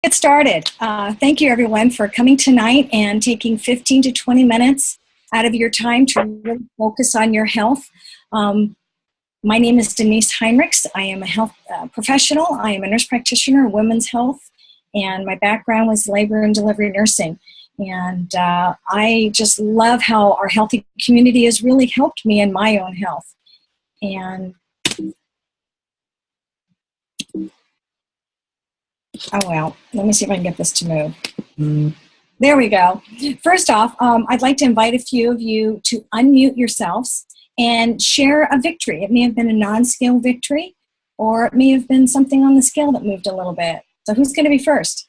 Get started. Thank you, everyone, for coming tonight and taking 15 to 20 minutes out of your time to really focus on your health. My name is Denise Heinrichs. I am a health professional. I am a nurse practitioner, women's health, and my background was labor and delivery nursing. And I just love how our healthy community has really helped me in my own health. And oh, well, let me see if I can get this to move. There we go. First off, I'd like to invite a few of you to unmute yourselves and share a victory. It may have been a non-scale victory, or it may have been something on the scale that moved a little bit. So who's going to be first?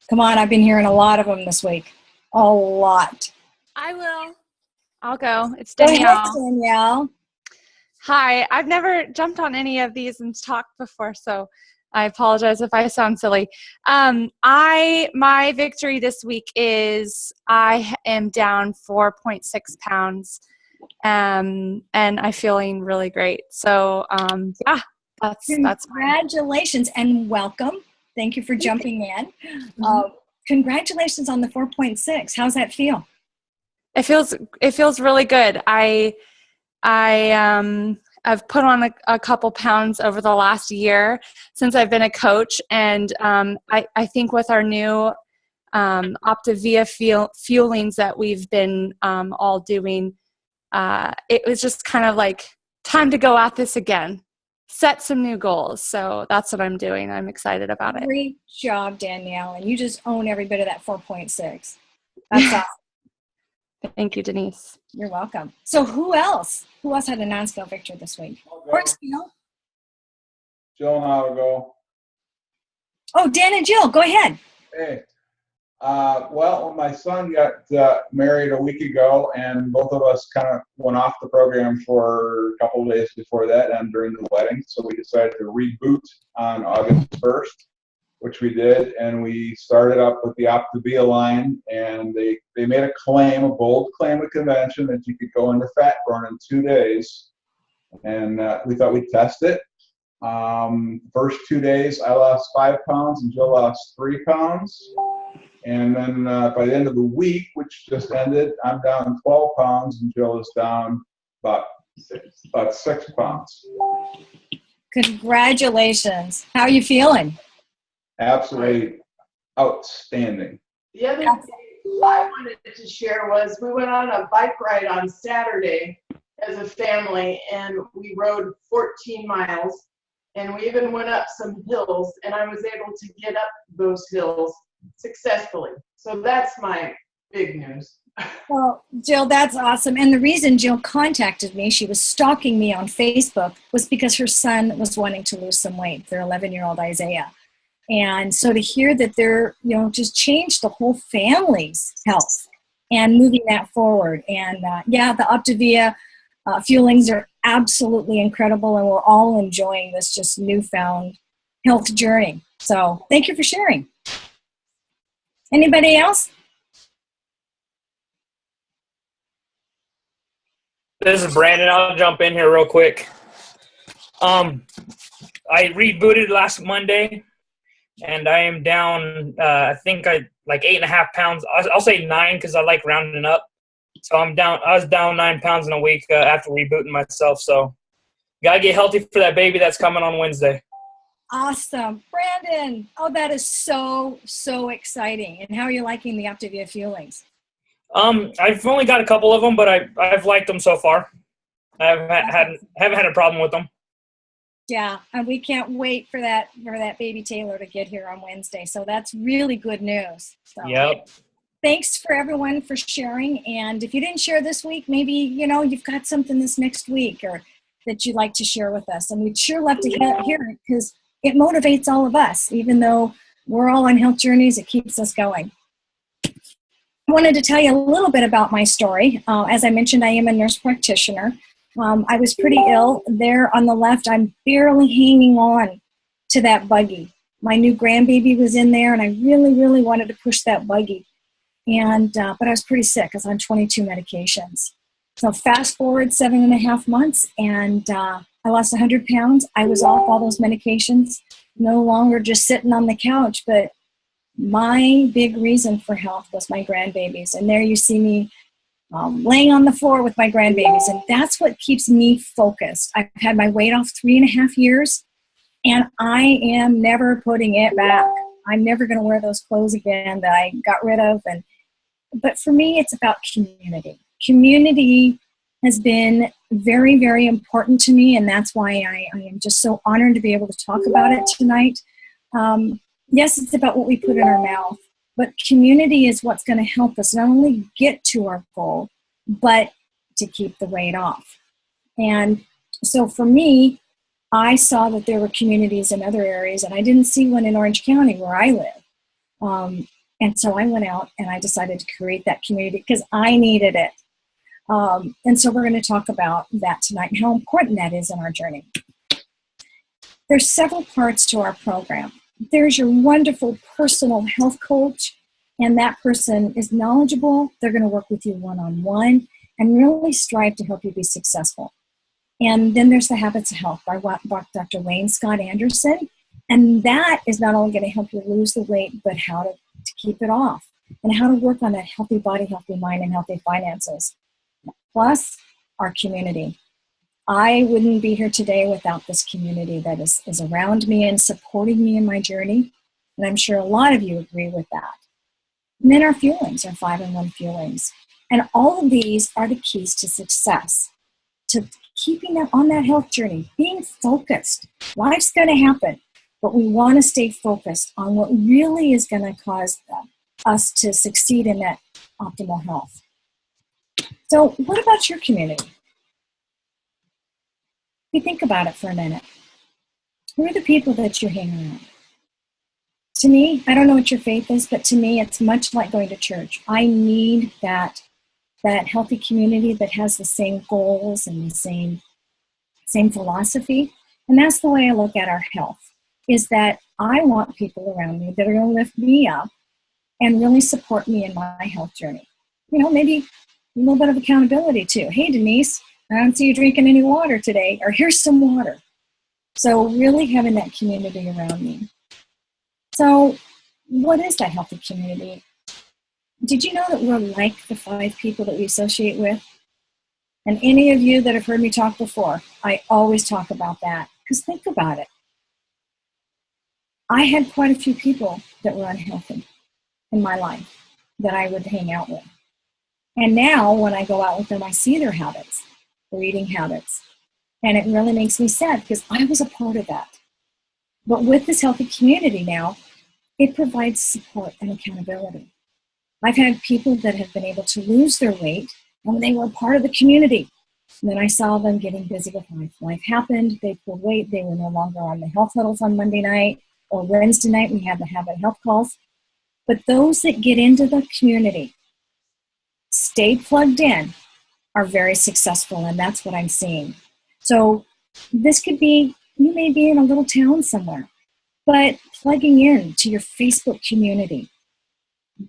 Come on, I've been hearing a lot of them this week. A lot. I will. I'll go. It's Go Danielle. ahead, Danielle. Hi. I've never jumped on any of these and talked before, so I apologize if I sound silly. My victory this week is I am down 4.6 pounds, and I'm feeling really great. So, yeah, that's Congratulations and welcome. Thank you for jumping in. Congratulations on the 4.6. How's that feel? It feels really good. I've put on a couple pounds over the last year since I've been a coach, and I think with our new Optavia fuelings that we've been all doing, it was just kind of like time to go at this again, set some new goals. So that's what I'm doing. I'm excited about it. Great job, Danielle, and you just own every bit of that 4.6. That's awesome. Thank you, Denise. You're welcome. So who else? Who else had a non-scale victory this week? Or scale? Jill and I will go. Oh, Dan and Jill, go ahead. Hey. Well, my son got married a week ago, and both of us kind of went off the program for a couple of days before that and during the wedding. So we decided to reboot on August 1st, which we did, and we started up with the Optavia line, and they made a bold claim of convention that you could go into fat burn in 2 days, and we thought we'd test it. First 2 days, I lost 5 pounds, and Jill lost 3 pounds, and then by the end of the week, which just ended, I'm down 12 pounds, and Jill is down about 6 pounds. Congratulations. How are you feeling? Absolutely outstanding. The other thing I wanted to share was we went on a bike ride on Saturday as a family, and we rode 14 miles, and we even went up some hills, and I was able to get up those hills successfully. So that's my big news. Well, Jill, that's awesome. And the reason Jill contacted me, she was stalking me on Facebook, was because her son was wanting to lose some weight, their 11-year-old Isaiah. And so to hear that they're, just changed the whole family's health and moving that forward. And yeah, the Optavia fuelings are absolutely incredible, and we're all enjoying this just newfound health journey. So thank you for sharing. Anybody else? This is Brandon. I'll jump in here real quick. I rebooted last Monday, and I am down, I think like 8.5 pounds. I'll say 9 because I like rounding up. So I was down 9 pounds in a week after rebooting myself. So got to get healthy for that baby that's coming on Wednesday. Awesome. Brandon, oh, that is so, so exciting. And how are you liking the Optavia fuelings? I've only got a couple of them, but I've liked them so far. I haven't had a problem with them. Yeah, and we can't wait for that baby Taylor to get here on Wednesday. So that's really good news. So, yep. Thanks for everyone for sharing. And if you didn't share this week, maybe, you've got something this next week or that you'd like to share with us. And we'd sure love to hear it because it motivates all of us. Even though we're all on health journeys, it keeps us going. I wanted to tell you a little bit about my story. As I mentioned, I am a nurse practitioner. I was pretty ill. There on the left, I'm barely hanging on to that buggy. My new grandbaby was in there, and I really, really wanted to push that buggy. And but I was pretty sick. I was on 22 medications. So fast forward 7.5 months, and I lost 100 pounds. I was off all those medications, no longer just sitting on the couch. But my big reason for health was my grandbabies. And there you see me laying on the floor with my grandbabies. And that's what keeps me focused. I've had my weight off 3.5 years, and I am never putting it back. I'm never going to wear those clothes again that I got rid of. But for me, it's about community. Community has been very, very important to me, and that's why I am just so honored to be able to talk about it tonight. Yes, it's about what we put in our mouth, but community is what's going to help us not only get to our goal, but to keep the weight off. And so for me, I saw that there were communities in other areas, and I didn't see one in Orange County where I live. And so I went out and I decided to create that community because I needed it. And so we're going to talk about that tonight and how important that is in our journey. There's several parts to our program. There's your wonderful personal health coach, and that person is knowledgeable. They're going to work with you one-on-one and really strive to help you be successful. And then there's the Habits of Health by Dr. Wayne Scott Anderson. And that is not only going to help you lose the weight, but how to keep it off and how to work on a healthy body, healthy mind, and healthy finances. Plus, our community. I wouldn't be here today without this community that is around me and supporting me in my journey. And I'm sure a lot of you agree with that. And then our fuelings, our 5-in-1 fuelings. And all of these are the keys to success, to keeping that on that health journey, being focused. Life's going to happen, but we want to stay focused on what really is going to cause us to succeed in that optimal health. So what about your community? You think about it for a minute. Who are the people that you hang around? To me, I don't know what your faith is, but to me, it's much like going to church. I need that healthy community that has the same goals and the same philosophy. And that's the way I look at our health, is that I want people around me that are going to lift me up and really support me in my health journey. You know, maybe a little bit of accountability too. Hey, Denise, I don't see you drinking any water today, or here's some water. So really having that community around me. So what is that healthy community? Did you know that we're like the 5 people that we associate with? And any of you that have heard me talk before, I always talk about that. Because think about it. I had quite a few people that were unhealthy in my life that I would hang out with. And now when I go out with them, I see their habits, their eating habits. And it really makes me sad because I was a part of that. But with this healthy community now, it provides support and accountability. I've had people that have been able to lose their weight when they were part of the community. And then I saw them getting busy with life. Life happened, they pulled weight, they were no longer on the health huddles on Monday night or Wednesday night. We had the habit health calls. But those that get into the community, stay plugged in, are very successful, and that's what I'm seeing. So this could be, you may be in a little town somewhere, but plugging in to your Facebook community,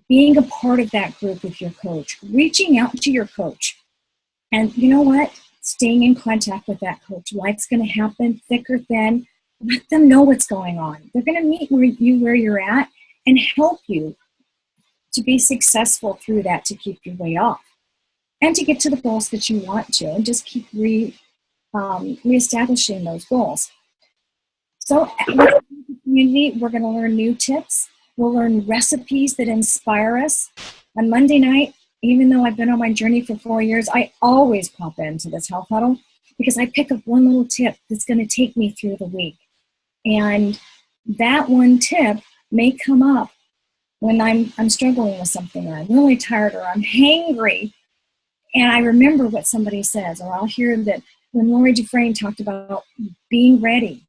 being a part of that group with your coach, reaching out to your coach. And you know what? Staying in contact with that coach. Life's going to happen, thick or thin. Let them know what's going on. They're going to meet where you're at and help you to be successful through that, to keep your weight off and to get to the goals that you want to, and just keep reestablishing those goals. So with the community, we're going to learn new tips. We'll learn recipes that inspire us. On Monday night, even though I've been on my journey for 4 years, I always pop into this health huddle because I pick up one little tip that's going to take me through the week. And that one tip may come up when I'm struggling with something, or I'm really tired, or I'm hangry, and I remember what somebody says, or I'll hear that when Lori Dufresne talked about being ready,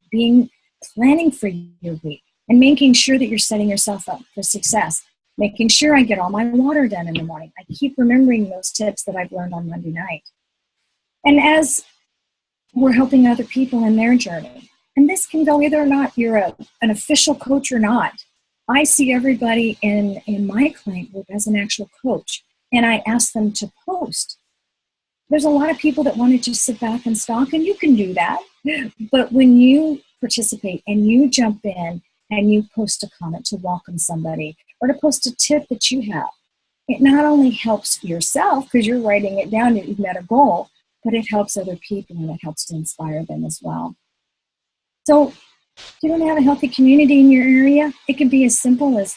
planning for your week, and making sure that you're setting yourself up for success, making sure I get all my water done in the morning. I keep remembering those tips that I've learned on Monday night. And as we're helping other people in their journey, and this can go whether or not you're an official coach or not, I see everybody in my client group as an actual coach, and I ask them to post there's a lot of people that want to just sit back and stalk, and you can do that. But when you participate and you jump in and you post a comment to welcome somebody or to post a tip that you have, it not only helps yourself because you're writing it down that you've met a goal, but it helps other people and it helps to inspire them as well. So if you don't have a healthy community in your area, it can be as simple as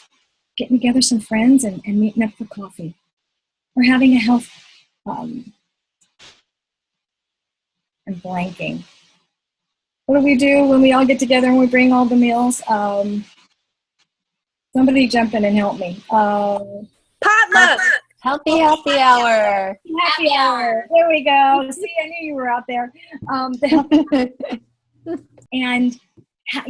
getting together some friends and meeting up for coffee, or having a health, and blanking. What do we do when we all get together and we bring all the meals? Somebody jump in and help me. Potluck! Healthy hour. Happy hour. There we go. See, I knew you were out there. And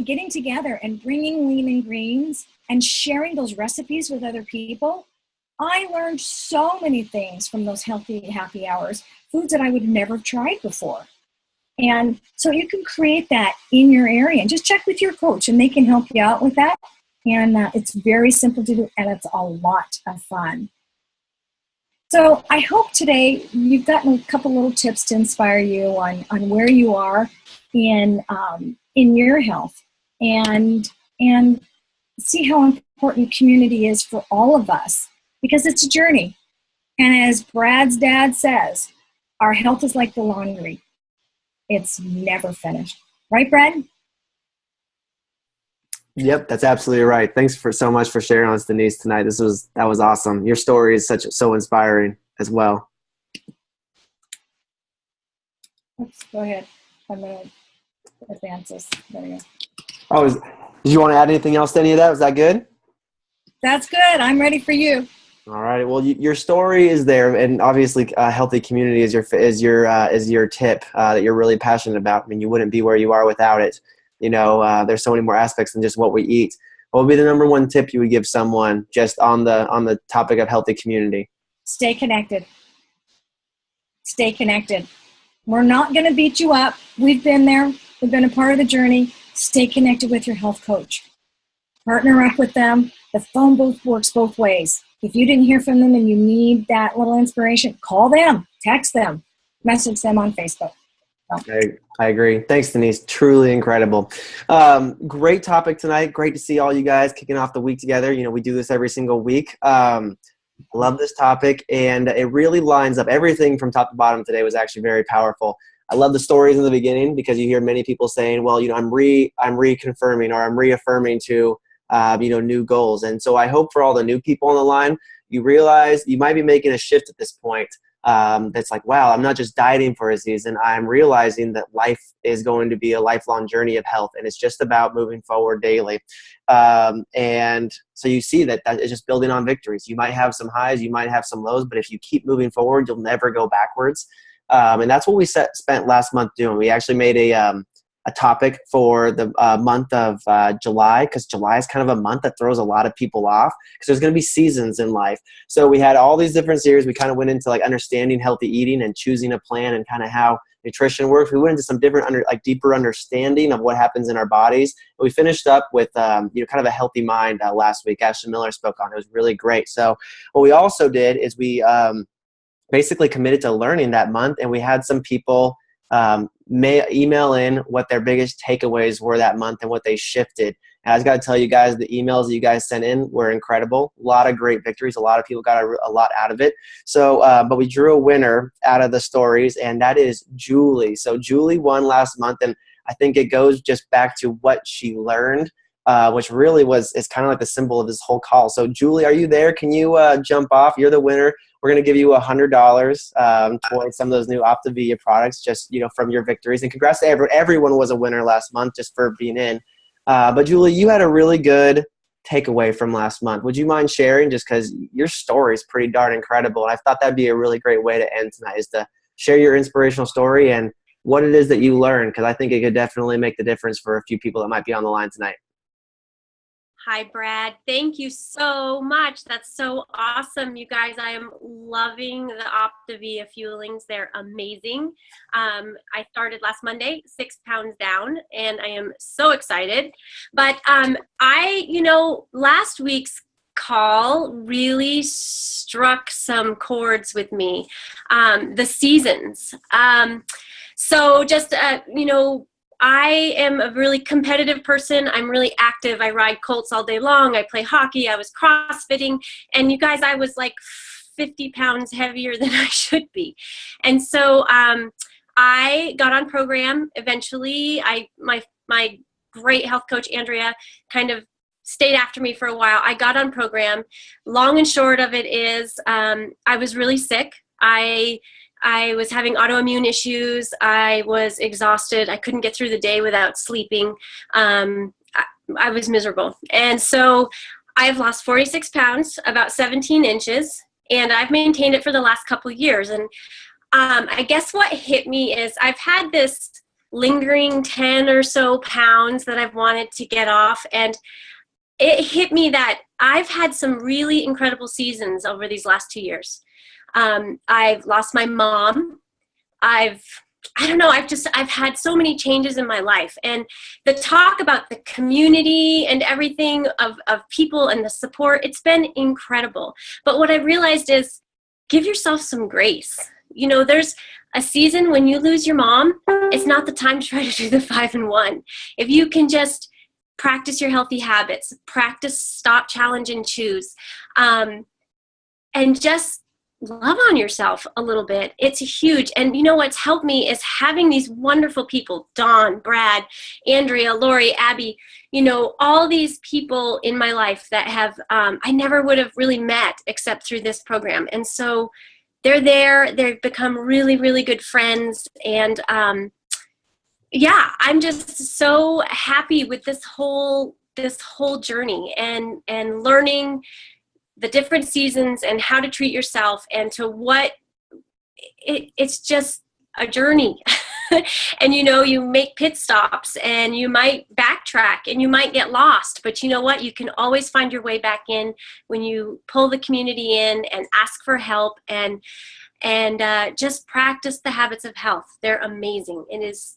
getting together and bringing lean and greens and sharing those recipes with other people. I learned so many things from those healthy happy hours, foods that I would never have tried before. And so you can create that in your area and just check with your coach and they can help you out with that. And it's very simple to do and it's a lot of fun. So I hope today you've gotten a couple little tips to inspire you on where you are in your health and see how important community is for all of us because it's a journey. And as Brad's dad says, our health is like the laundry. It's never finished. Right, Brad? Yep, that's absolutely right. Thanks so much for sharing with us, Denise, tonight. That was awesome. Your story is so inspiring as well. Oops, go ahead. I'm going to advance this. There we go. Oh, did you want to add anything else to any of that? Was that good? That's good. I'm ready for you. All right. Well, your story is there, and obviously, a healthy community is your tip that you're really passionate about. I mean, you wouldn't be where you are without it. You know, there's so many more aspects than just what we eat. What would be the number one tip you would give someone just on the topic of healthy community? Stay connected. Stay connected. We're not going to beat you up. We've been there. We've been a part of the journey. Stay connected with your health coach. Partner up with them. The phone booth works both ways. If you didn't hear from them and you need that little inspiration, call them, text them, message them on Facebook. I agree. Thanks, Denise. Truly incredible. Great topic tonight. Great to see all you guys kicking off the week together. You know, we do this every single week. Love this topic, and it really lines up. Everything from top to bottom today was actually very powerful. I love the stories in the beginning because you hear many people saying, well, you know, I'm reconfirming or I'm reaffirming to, new goals. And so I hope for all the new people on the line, you realize you might be making a shift at this point. That's like, wow, I'm not just dieting for a season. I'm realizing that life is going to be a lifelong journey of health, and it's just about moving forward daily. And so you see that is just building on victories. You might have some highs, you might have some lows, but if you keep moving forward, you'll never go backwards. And that's what we spent last month doing. We actually made a topic for the month of July, because July is kind of a month that throws a lot of people off because there's going to be seasons in life. So we had all these different series. We kind of went into like understanding healthy eating and choosing a plan and kind of how nutrition works. We went into some different deeper understanding of what happens in our bodies. And we finished up with kind of a healthy mind last week. Ashley Miller spoke on it. It was really great. So what we also did is we basically committed to learning that month, and we had some people may email in what their biggest takeaways were that month and what they shifted. And I just got to tell you guys, the emails that you guys sent in were incredible. A lot of great victories. A lot of people got a lot out of it. So, but we drew a winner out of the stories, and that is Julie. So Julie won last month, and I think it goes just back to what she learned, which really is kind of like the symbol of this whole call. So Julie, are you there? Can you jump off? You're the winner. We're going to give you $100 towards some of those new OptiVia products, just, from your victories. And congrats to everyone was a winner last month just for being in. But Julie, you had a really good takeaway from last month. Would you mind sharing, just because your story is pretty darn incredible? And I thought that'd be a really great way to end tonight, is to share your inspirational story and what it is that you learned, because I think it could definitely make the difference for a few people that might be on the line tonight. Hi, Brad. Thank you so much. That's so awesome, you guys. I am loving the OptiVia fuelings. They're amazing. I started last Monday, 6 pounds down, and I am so excited. But last week's call really struck some chords with me. The seasons. So just, I am a really competitive person. I'm really active. I ride Colts all day long. I play hockey. I was CrossFitting. And you guys, I was like 50 pounds heavier than I should be. And so I got on program eventually. My great health coach, Andrea, kind of stayed after me for a while. I got on program. Long and short of it is I was really sick. I was having autoimmune issues. I was exhausted. I couldn't get through the day without sleeping. I was miserable. And so I've lost 46 pounds, about 17 inches, and I've maintained it for the last couple of years. And I guess what hit me is I've had this lingering 10 or so pounds that I've wanted to get off. And it hit me that I've had some really incredible seasons over these last 2 years. I've lost my mom. I've had so many changes in my life, and the talk about the community and everything of people and the support, it's been incredible. But what I realized is give yourself some grace. There's a season when you lose your mom, it's not the time to try to do the 5 and 1. If you can just practice your healthy habits, practice stop, challenge, and choose, and just love on yourself a little bit. It's huge. And what's helped me is having these wonderful people, Dawn, Brad, Andrea, Lori, Abby, all these people in my life that have, I never would have really met except through this program. And so they're there, they've become really, really good friends. And I'm just so happy with this whole journey and learning the different seasons and how to treat yourself and to it's just a journey. And you make pit stops and you might backtrack and you might get lost, but you know what? You can always find your way back in when you pull the community in and ask for help and just practice the habits of health. They're amazing. It's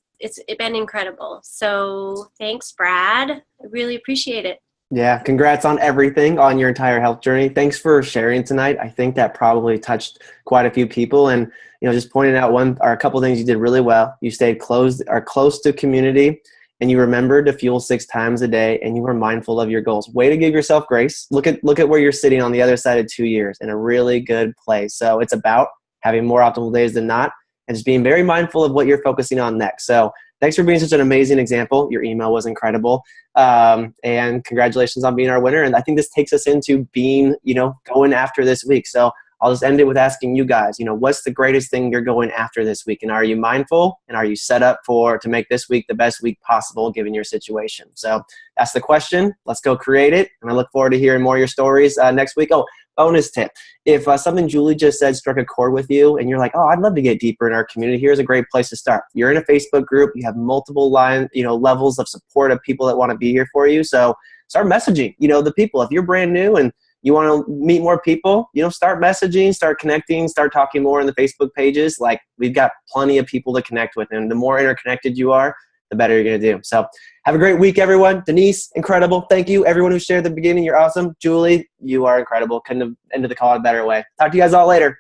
been incredible. So thanks, Brad. I really appreciate it. Yeah, congrats on everything, on your entire health journey. Thanks for sharing tonight. I think that probably touched quite a few people. And just pointing out a couple things you did really well. You stayed close to community, and you remembered to fuel 6 times a day, and you were mindful of your goals. Way to give yourself grace. Look at where you're sitting on the other side of 2 years, in a really good place. So it's about having more optimal days than not, and just being very mindful of what you're focusing on next. So thanks for being such an amazing example. Your email was incredible. And congratulations on being our winner. And I think this takes us into being, going after this week. So I'll just end it with asking you guys, what's the greatest thing you're going after this week? And are you mindful? And are you set up to make this week the best week possible given your situation? So that's the question. Let's go create it. And I look forward to hearing more of your stories next week. Oh, bonus tip. If something Julie just said struck a chord with you and you're like, oh, I'd love to get deeper in our community, here's a great place to start. You're in a Facebook group. You have multiple levels of support of people that want to be here for you. So start messaging, the people. If you're brand new and you want to meet more people, start messaging, start connecting, start talking more in the Facebook pages. Like, we've got plenty of people to connect with. And the more interconnected you are, the better you're going to do. So have a great week, everyone. Denise, incredible. Thank you. Everyone who shared at the beginning, you're awesome. Julie, you are incredible. Couldn't have ended the call in a better way. Talk to you guys all later.